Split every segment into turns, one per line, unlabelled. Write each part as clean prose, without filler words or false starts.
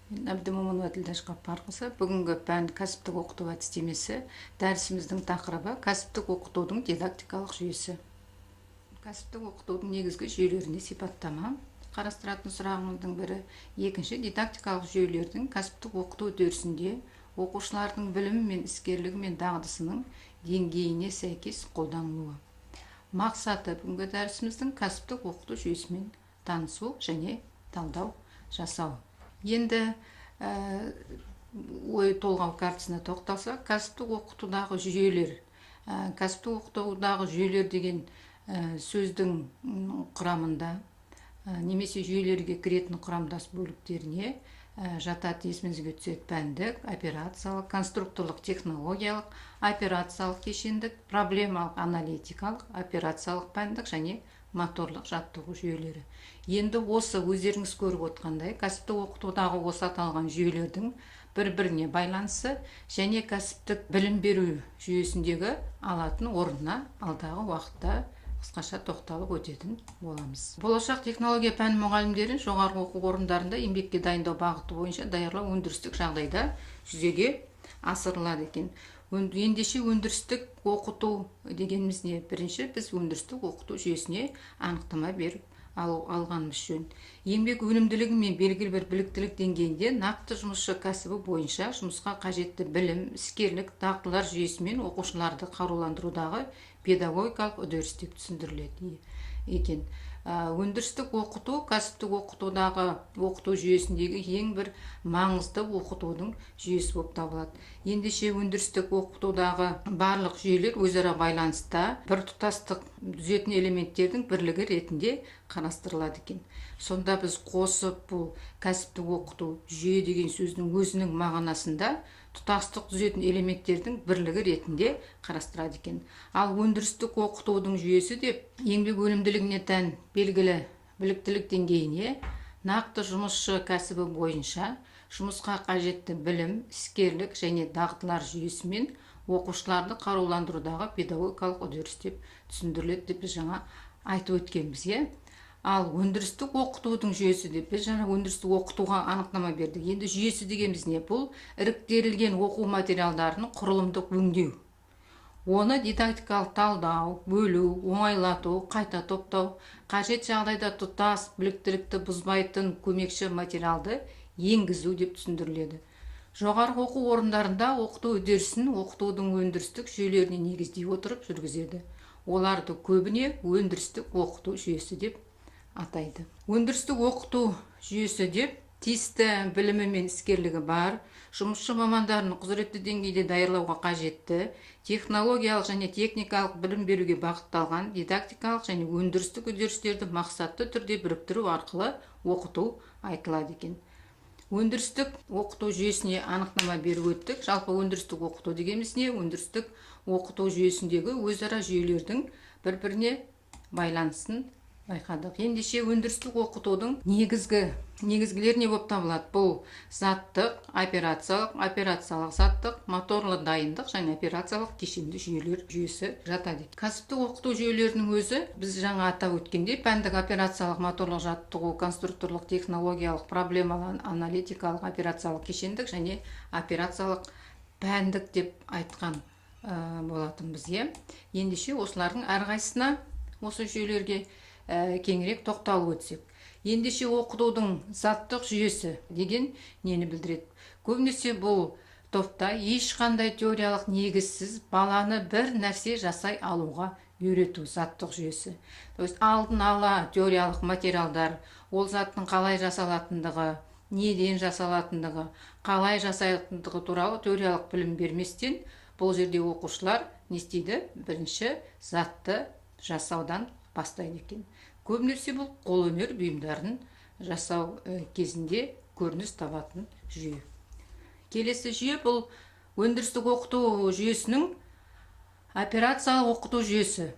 Әбдімомынова Ділдаш Қаппарқызы. Бүгінгі пән кәсіптік оқыту әдістемесі. Дәрісіміздің тақырыбы кәсіптік оқытудың дидактикалық жүйесі. Кәсіптік оқытудың негізгі жүйелеріне сипаттама. Қарастыратын сұрағымыздың бірі. Екінші, дидактикалық жүйелердің кәсіптік оқыту үдерісінде оқушылардың білімі мен іскерлігі мен дағдысының деңгейіне сәйкес қолданылуы. Мақсаты бүгінгі дәрісіміздің кәсіптік оқыту жүйесімен танысу және талдау жасау. Енді ой толғау картасына тоқталсақ, кәсіптік оқытудағы жүйелер. Кәсіптік оқытудағы жүйелер деген сөздің құрамында немесе жүйелерге кіретін құрамдас бөліктеріне жатады. Есімізге түседі пәндік, операциялық, конструкторлық, технологиялық, операциялық кешендік, проблемалық, аналитикалық, операциялық пәндік және моторлық жаттығу жүйелері. Енді осы өздеріңіз көріп отқандай, кәсіптік оқытудағы осы аталған жүйелердің бір-біріне байланысы және кәсіптік білім беру жүйесіндегі алатын орнына алдағы уақытта қысқаша тоқталып өтетін боламыз. Болашақ технология пән мұғалімдерін жоғарғы оқу орындарында еңбекке дайындау бағыты бойынша даярлау өндірістік жағдайда жүзеге асырылады екен. Ендеше өндірістік оқыту дегеніміз не? Бірінші, біз өндірістік оқыту жүйесіне анықтама беріп алғанымыз жөн. Еңбек өнімділігі мен белгілі бір біліктілік деңгейінде нақты жұмысшы кәсібі бойынша жұмысқа қажетті білім, іскерлік, дағдылар жүйесімен оқушыларды қаруландырудағы педагогикалық үдеріс деп түсіндіріледі екен. Өндірістік оқыту кәсіптік оқытудағы оқыту жүйесіндегі ең бір маңызды оқытудың жүйесі болып табылады. Ендеше өндірістік оқытудағы барлық жүйелер өзара байланыста біртұтастық түзетін элементтердің бірлігі ретінде қарастырылады екен. Сонда біз қосып бұл кәсіптік оқыту жүйе деген сөздің өзінің мағынасында тұтастық түзетін элементтердің бірлігі ретінде қарастырады екен. Ал өндірістік оқытудың жүйесі деп еңбек өнімділігіне тән белгілі біліктілік деңгейіне нақты жұмысшы кәсібі бойынша жұмысқа қажетті білім, іскерлік және дағдылар жүйесімен оқушыларды қаруландырудағы педагогикалық үдеріс деп түсіндіріледі деп біз жаңа айтып өткенбіз. Ал өндірістік оқытудың жүйесі деп біз жаңа өндірістік оқытуға анықтама бердік. Енді жүйесі дегеніміз не? Бұл іріктелген оқу материалдарының құрылымдық өңдеу. Оны дидактикалық талдау, бөлу, оңайлату, қайта топтау, қажет жағдайда тұтас біліктілікті бұзбайтын көмекші материалды енгізу деп түсіндіріледі. Жоғарғы оқу орындарында оқыту үдерісін оқытудың өндірістік жүйелеріне негіздей отырып жүргізеді. Оларды көбіне өндірістік оқыту жүйесі деп атайды. Өндірістік оқыту жүйесі деп тиісті білімі мен іскерлігі бар, жұмысшы мамандарын құзыретті деңгейде даярлауға қажетті, технологиялық және техникалық білім беруге бағытталған дидактикалық және өндірістік үдерістерді мақсатты түрде біріктіру арқылы оқыту айтылады екен. Өндірістік оқыту жүйесіне анықтама беріп өттік. Жалпы өндірістік оқыту дегеніміз не? Өндірістік оқыту жүйесіндегі өзара жүйелердің бір-біріне байланысын байқадық. Ендеше өндірістік оқытудың негізгілері не болып табылады? Бұл заттық, операциялық заттық, моторлы дайындық және операциялық кешенді жүйелер жүйесі жатады. Кәсіптік оқыту жүйелерінің өзі біз жаңа атап өткендей пәндік, операциялық, моторлық жаттығу, конструкторлық, технологиялық, проблемалық, аналитикалық, операциялық кешендік және операциялық пәндік деп айтқан болатынбыз. Ендеше осылардың әрқайсысына осы жүйелерге кеңірек тоқталып өтсек. Ендеше оқытудың заттық жүйесі деген нені білдіреді? Көбінесе бұл топта ешқандай теориялық негізсіз баланы бір нәрсе жасай алуға үйрету заттық жүйесі. Алдын ала теориялық материалдар, ол заттың қалай жасалатындығы, неден жасалатындығы, қалай жасалатындығы туралы теориялық білім берместен, бұл жерде оқушылар не істейді? Бірінші затты жасаудан бастайды екен. Көбінесе бұл қолөнер бұйымдарын жасау кезінде көрініс табатын жүйе. Келесі жүйе бұл өндірістік оқыту жүйесінің операциялық оқыту жүйесі.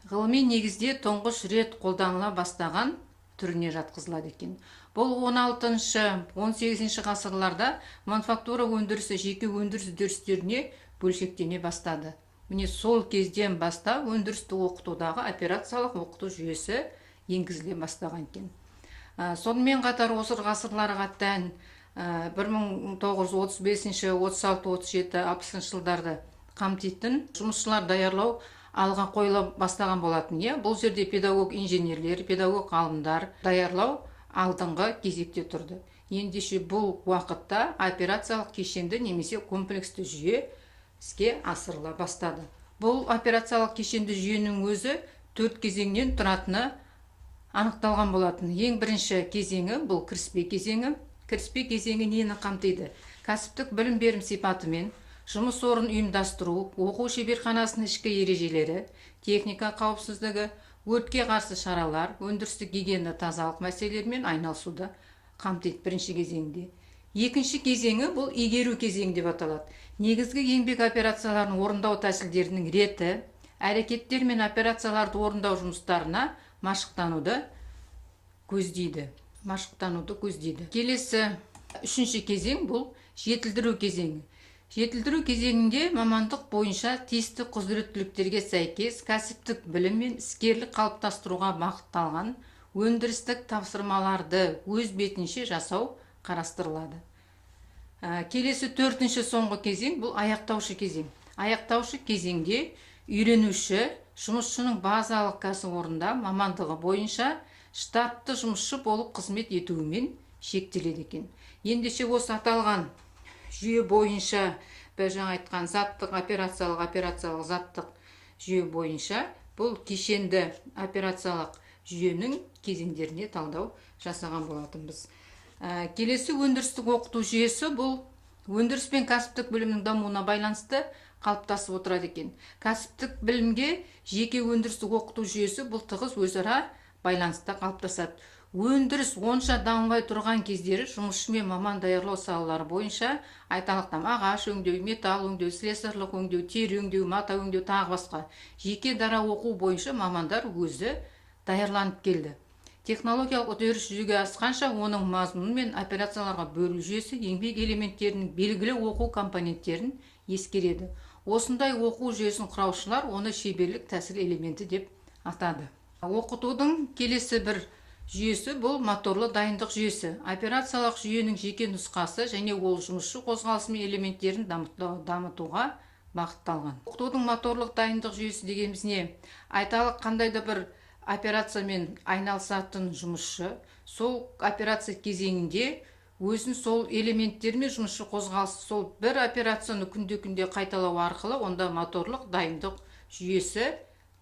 Ғылыми негізде тұңғыш рет қолданыла бастаған түріне жатқызылады екен. Бұл 16-18 ғасырларда мануфактура өндірісі жеке өндіріс үдерістеріне бөлшектене бастады. Міне сол кезден бастап өндірістік оқытудағы операциялық оқыту жүйесі енгізіле бастаған екен. Сонымен қатар осы ғасырларға тән 1935-36-37-60 жылдарды қамтитын жұмысшылар даярлау алға қойыла бастаған болатын. Бұл жерде педагог инженерлер, педагог ғалымдар даярлау алдыңғы кезекте тұрды. Ендеше бұл уақытта операциялық кешенді немесе комплексті жүйе іске асырыла бастады. Бұл операциялық кешенді жүйенің өзі 4 кезеңнен тұратыны анықталған болатын. Ең бірінші кезеңі бұл кіріспе кезеңі. Кіріспе кезеңі нені қамтиды? Кәсіптік білім берім сипатымен, жұмыс орын ұйымдастыру, оқу шеберханасының ішкі ережелері, техника қауіпсіздігі, өртке қарсы шаралар, өндірістік гигиена тазалық мәселелерімен айналысуды қамтиды бірінші кезеңде. Екінші кезеңі бұл игеру кезеңі деп аталады. Негізгі еңбек операцияларын орындау тәсілдерінің реті, әрекеттер мен операцияларды орындау жұмыстарына машықтануды көздейді. Келесі үшінші кезең бұл жетілдіру кезеңі. Жетілдіру кезеңінде мамандық бойынша тиісті құзыреттіліктерге сәйкес кәсіптік білім мен іскерлік қалыптастыруға бағытталған өндірістік тапсырмаларды өз бетінше жасау қарастырылады. Келесі төртінші соңғы кезең бұл аяқтаушы кезең. Аяқтаушы кезеңде үйренуші жұмысшының базалық кәсіпорында мамандығы бойынша штатты жұмысшы болып қызмет етуімен шектеледі екен. Ендеше осы аталған жүйе бойынша, жаңа айтқан заттық операциялық заттық жүйе бойынша бұл кешенді операциялық жүйенің кезеңдеріне талдау жасаған болатынбыз. Келесі өндірістік оқыту жүйесі бұл өндіріс пен кәсіптік білімнің дамуына байланысты қалыптасып отырады екен. Кәсіптік білімге жеке өндірістік оқыту жүйесі бұл тығыз өзара байланыста қалыптасады. Өндіріс онша дамымай тұрған кездері жұмысшы мен маман даярлау салалары бойынша айтарлықтай ағаш өңдеу, металл өңдеу, слесарлық өңдеу, тері өңдеу, мата өңдеу тағы басқа жеке дара оқу бойынша мамандар өзі даярланып келді. Технологиялық үдеріс жүзеге асқанша оның мазмұны мен операцияларға бөлу жүйесі еңбек элементтерінің белгілі оқу компоненттерін ескереді. Осындай оқу жүйесін құраушылар оны шеберлік тәсіл элементі деп атады. Оқытудың келесі бір жүйесі бұл моторлы дайындық жүйесі. Операциялық жүйенің жеке нұсқасы және ол жұмысшы қозғалысы мен элементтерін дамытуға бағытталған. Оқытудың моторлық дайындық жүйесі дегеніміз не? Айталық қандай да бір операциямен айналысатын жұмысшы сол операция кезеңінде өзін сол элементтермен жұмысшы қозғалысы сол бір операцияны күнде қайталау арқылы онда моторлық дайындық жүйесі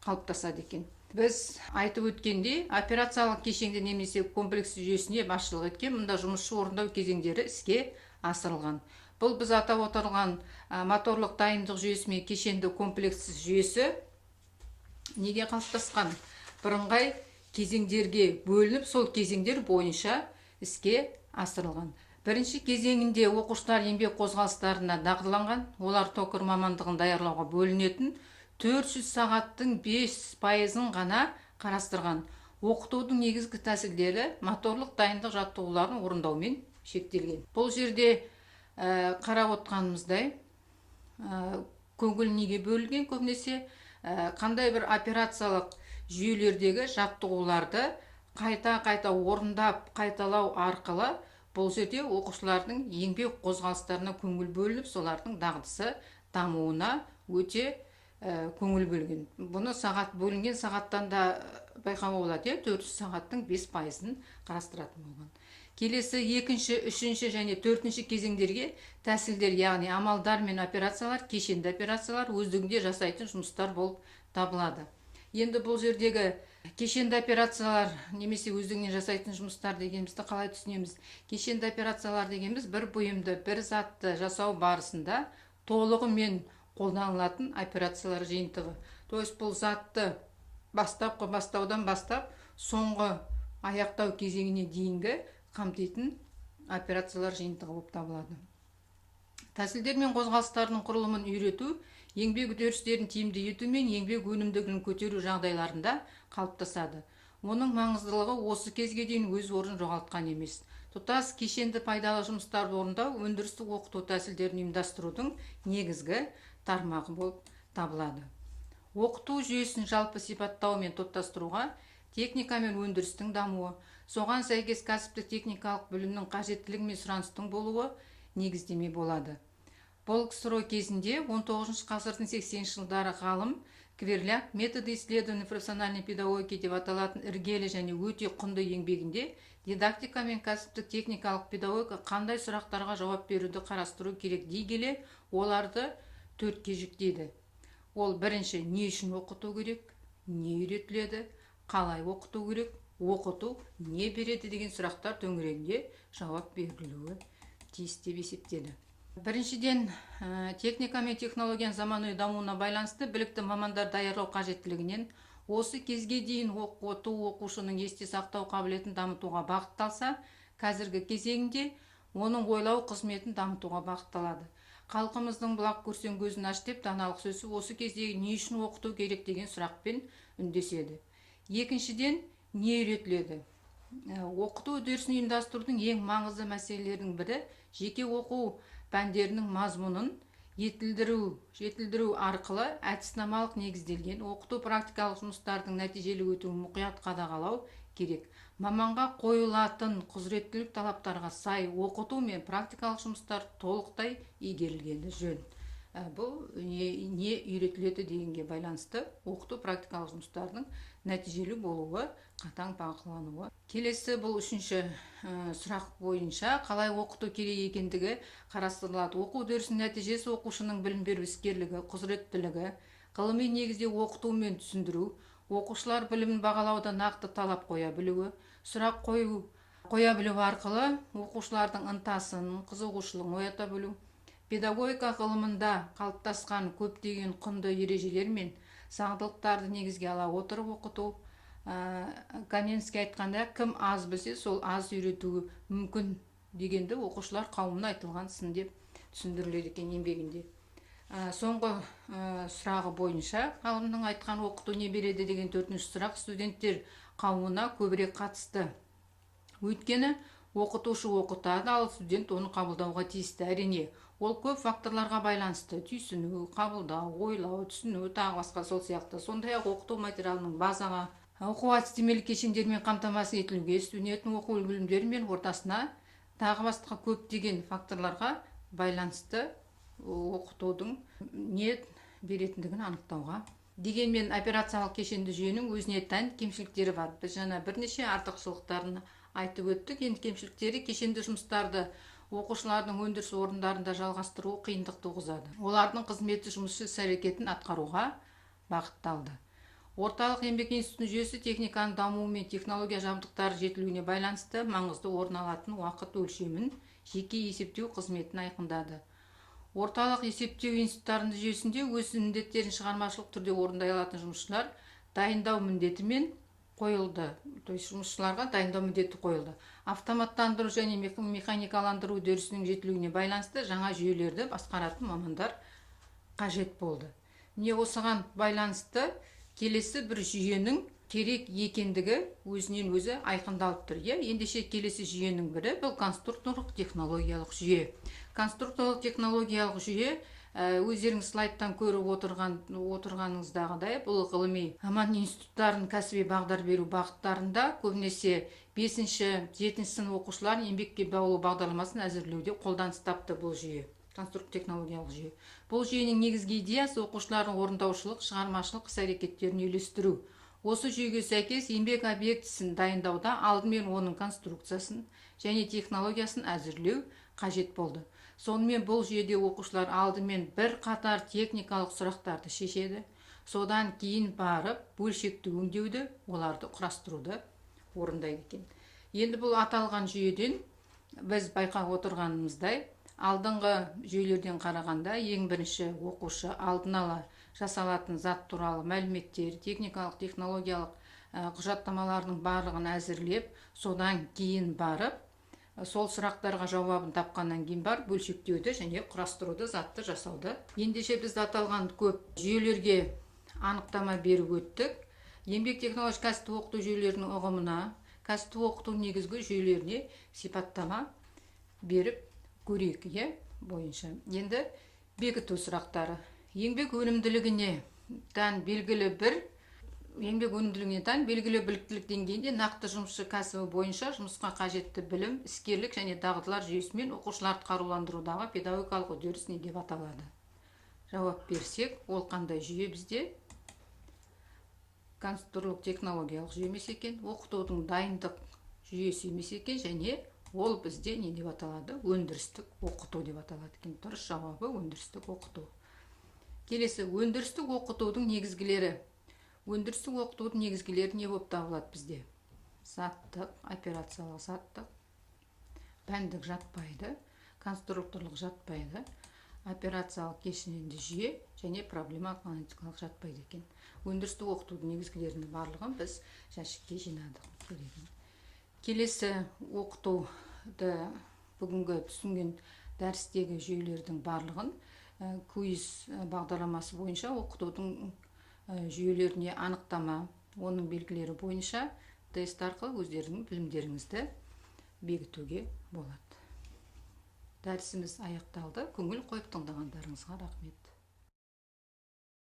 қалыптасады екен. Біз айтып өткенде операциялық кешенді немесе комплекс жүйесіне басшылық еткен мұнда жұмысшы орындау кезеңдері іске асырылған. Бұл біз атап отырған моторлық дайындық жүйесі мен кешенді комплекс жүйесі неге қалыптасқан? Бірыңғай кезеңдерге бөлініп, сол кезеңдер бойынша іске асырылған. Бірінші кезеңінде оқушылар еңбек қозғалыстарына дағдыланған, олар токарь мамандығын даярлауға бөлінетін 400 сағаттың 5%-ын ғана қарастырған. Оқытудың негізгі тәсілдері моторлық дайындық жаттығуларын орындаумен шектелген. Бұл жерде қарап отқанымыздай көңіл неге бөлінген? Көбінесе қандай бір операциялық жүйелердегі жаттығуларды қайта орындап қайталау арқылы бұл жерде оқушылардың еңбек қозғалыстарына көңіл бөлініп, солардың дағдысы дамуына өте көңіл бөлген. Бұны бөлінген сағаттан да байқауға болады, 400 сағаттың 5%-ын қарастыратын болған. Келесі екінші, үшінші және төртінші кезеңдерге тәсілдер, яғни амалдар мен операциялар, кешенді операциялар өздігінде жасайтын жұмыстар болып табылады. Енді бұл жердегі кешенді операциялар немесе өздігінен жасайтын жұмыстар дегенімізді қалай түсінеміз? Кешенді операциялар дегеніміз бір бұйымды, бір затты жасау барысында толығымен қолданылатын операциялар жиынтығы. То есть бұл затты бастаудан бастап соңғы аяқтау кезеңіне дейінгі қамтитын операциялар жиынтығы болып табылады. Тәсілдер мен қозғалыстарының құрылымын үйрету, еңбек үдерістерін тиімді ету мен еңбек өнімділігін көтеру жағдайларында қалыптасады. Оның маңыздылығы осы кезге дейін өз орнын жоғалтқан емес. Тұтас кешенді пайдалы жұмыстарды орындау өндірістік оқыту тәсілдерін ұйымдастырудың негізгі тармағы болып табылады. Оқыту жүйесін жалпы сипаттау мен топтастыруға техника мен өндірістің дамуы, Соған сәйкес кәсіптік техникалық білімнің қажеттілігі мен сұраныстың болуы негіздеме болады. Бұл КСРО кезінде 19 ғасырдың 80 жылдары ғалым Кверляк методы исследования профессиональной педагогики деп аталатын іргелі және өте құнды еңбегінде дидактика мен кәсіптік техникалық педагогика қандай сұрақтарға жауап беруді қарастыру керек дей келе, оларды төртке жіктейді. Ол бірінші, не үшін оқыту керек, не үйретіледі, қалай оқыту керек, оқыту не береді деген сұрақтар төңірегінде жауап берілуі тиіс деп есептеді. Біріншіден, техника мен технологияның заманауи дамуына байланысты білікті мамандар даярлау қажеттілігінен осы кезге дейін оқыту оқушының есте сақтау қабілетін дамытуға бағытталса, қазіргі кезеңінде оның ойлау қызметін дамытуға бағытталады. Халқымыздың бұлақ көрсең көзін аш деп даналық сөзі осы кездегі не үшін оқыту керек деген сұрақпен үндеседі. Екіншіден, не үйретіледі? Оқыту үдерісін ұйымдастырудың ең маңызды мәселелердің бірі жеке оқу пәндерінің мазмұнын жетілдіру арқылы әдіснамалық негізделген оқыту практикалық жұмыстардың нәтижелі өтуін мұқият қадағалау керек. Маманға қойылатын құзыреттілік талаптарға сай оқыту мен практикалық жұмыстар толықтай игерілгені жөн. Бұл не үйретіледі дегенге байланысты оқыту практикалық жұмыстардың нәтижелі болуы, қатаң бақылануы. Келесі, бұл үшінші сұрақ бойынша қалай оқыту керек екендігі қарастырылады. Оқу үдерісінің нәтижесі оқушының білім беру іскерлігі, құзыреттілігі, ғылыми негізде оқыту мен түсіндіру, оқушылар білімін бағалауда нақты талап қоя білуі, сұрақ қоя білу арқылы оқушылардың ынтасын, қызығушылығын оята білу, педагогика ғылымында қалыптасқан көптеген құнды ережелер мен заңдылықтарды негізге ала отырып оқыту. Каменский айтқанда, кім аз білсе, сол аз үйретуі мүмкін дегенді оқушылар қауымына айтылған сын деп түсіндіріледі екен еңбегінде. Соңғы сұрағы бойынша ғалымның айтқан оқыту не береді деген төртінші сұрақ студенттер қауымына көбірек қатысты. Өйткені оқытушы оқытады, ал студент оны қабылдауға тиісті. Әрине, ол көп факторларға байланысты: түйсіну, қабылдау, ойлау, түсіну, тағы басқа сол сияқты. Сондай-ақ оқыту материалының базаға, оқу әдістемелік кешендермен қамтамасыз етілуге, студенттің оқу білімдері мен ортасына тағы басқа көптеген факторларға байланысты оқытудың не беретіндігін анықтауға. Дегенмен операциялық кешенді жүйенің өзіне тән кемшіліктері бар. Біз жаңа бірнеше артықшылықтарын айтып өттік. Енді кемшіліктері кешенді жұмыстарды оқушылардың өндіріс орындарында жалғастыру қиындық туғызады. Олардың қызметі жұмысшы іс-әрекетін атқаруға бағытталды. Орталық еңбек институтының жүйесі техниканың дамуы мен технология жабдықтары жетілуіне байланысты маңызды орын алатын уақыт өлшемін жеке есептеу қызметін айқындады. Орталық есептеу институттарының жүйесінде өз міндеттерін шығармашылық түрде орындай алатын жұмысшылар дайындау міндетімен қойылды. Жұмысшыларға дайындау міндеті қойылды. Автоматтандыру және механикаландыру үдерісінің жетілуіне байланысты жаңа жүйелерді басқаратын мамандар қажет болды. Міне осыған байланысты келесі бір жүйенің керек екендігі өзінен өзі айқындалып тұр. Ендеше келесі жүйенің бірі бұл конструкторлық технологиялық жүйе. Конструкторлық технологиялық жүйе өздеріңіз слайдтан көріп отырғаныңыздағыдай, бұл ғылыми маман институттарын кәсіби бағдар беру бағыттарында көбінесе 5-7 сынып оқушыларын еңбекке баулу бағдарламасын әзірлеуде қолданыс тапты бұл жүйе. Конструкторлық технологиялық жүйе. Бұл жүйенің негізгі идеясы оқушылардың орындаушылық, шығармашылық іс-әрекеттерін үйлестіру. Осы жүйеге сәйкес еңбек объектісін дайындауда алдымен оның конструкциясын және технологиясын әзірлеу қажет болды. Сонымен бұл жүйеде оқушылар алдымен бір қатар техникалық сұрақтарды шешеді. Содан кейін барып бөлшекті өңдеуді, оларды құрастыруды орындайды екен. Енді бұл аталған жүйеден біз байқап отырғанымыздай, алдыңғы жүйелерден қарағанда ең бірінші оқушы алдын ала жасалатын зат туралы мәліметтер, техникалық, технологиялық құжаттамалардың барлығын әзірлеп, содан кейін барып, сол сұрақтарға жауабын тапқаннан кейін бар бөлшектеуді және құрастыруды, затты жасауды. Ендеше біз аталған көп жүйелерге анықтама беріп өттік. Еңбек технология кәсіптік оқыту жүйелерінің ұғымына, кәсіптік оқыту негізгі жүйелеріне сипаттама беріп көрейік бойынша. Енді бекіту сұрақтары. Еңбек өнімділігіне тән белгілі бір еңбек өнімділігіне тән белгілі біліктілік деңгейінде нақты жұмысшы кәсібі бойынша жұмысқа қажетті білім, іскерлік және дағдылар жүйесімен оқушыларды қаруландырудағы педагогикалық үдеріс не деп аталады? Жауап берсек, ол қандай жүйе бізде? Конструктивтік технологиялық жүйе емес екен, оқытудың дайындық жүйесі емес екен, және ол бізде не деп аталады? Өндірістік оқыту деп аталады екен. Дұрыс жауабы өндірістік оқыту. Келесі, өндірістік оқытудың негізгілері. Өндірістік оқытудың негізгілері не болып табылады бізде? Заттық, операциялық заттық, пәндік жатпайды, конструкторлық жатпайды, операциялық кешенді жүйе және проблемалық аналитикалық жатпайды екен. Өндірістік оқытудың негізгілерінің барлығын біз жәшікке жинадық. Келесі, оқытуды бүгінгі түсінген дәрістегі жүйелердің барлығын квиз бағдарламасы бойынша оқытудың жүйелеріне анықтама, оның белгілері бойынша тест арқылы өздеріңіздің білімдеріңізді бекітуге болады. Дәрісіміз аяқталды. Көңіл қойып тыңдағандарыңызға рахмет.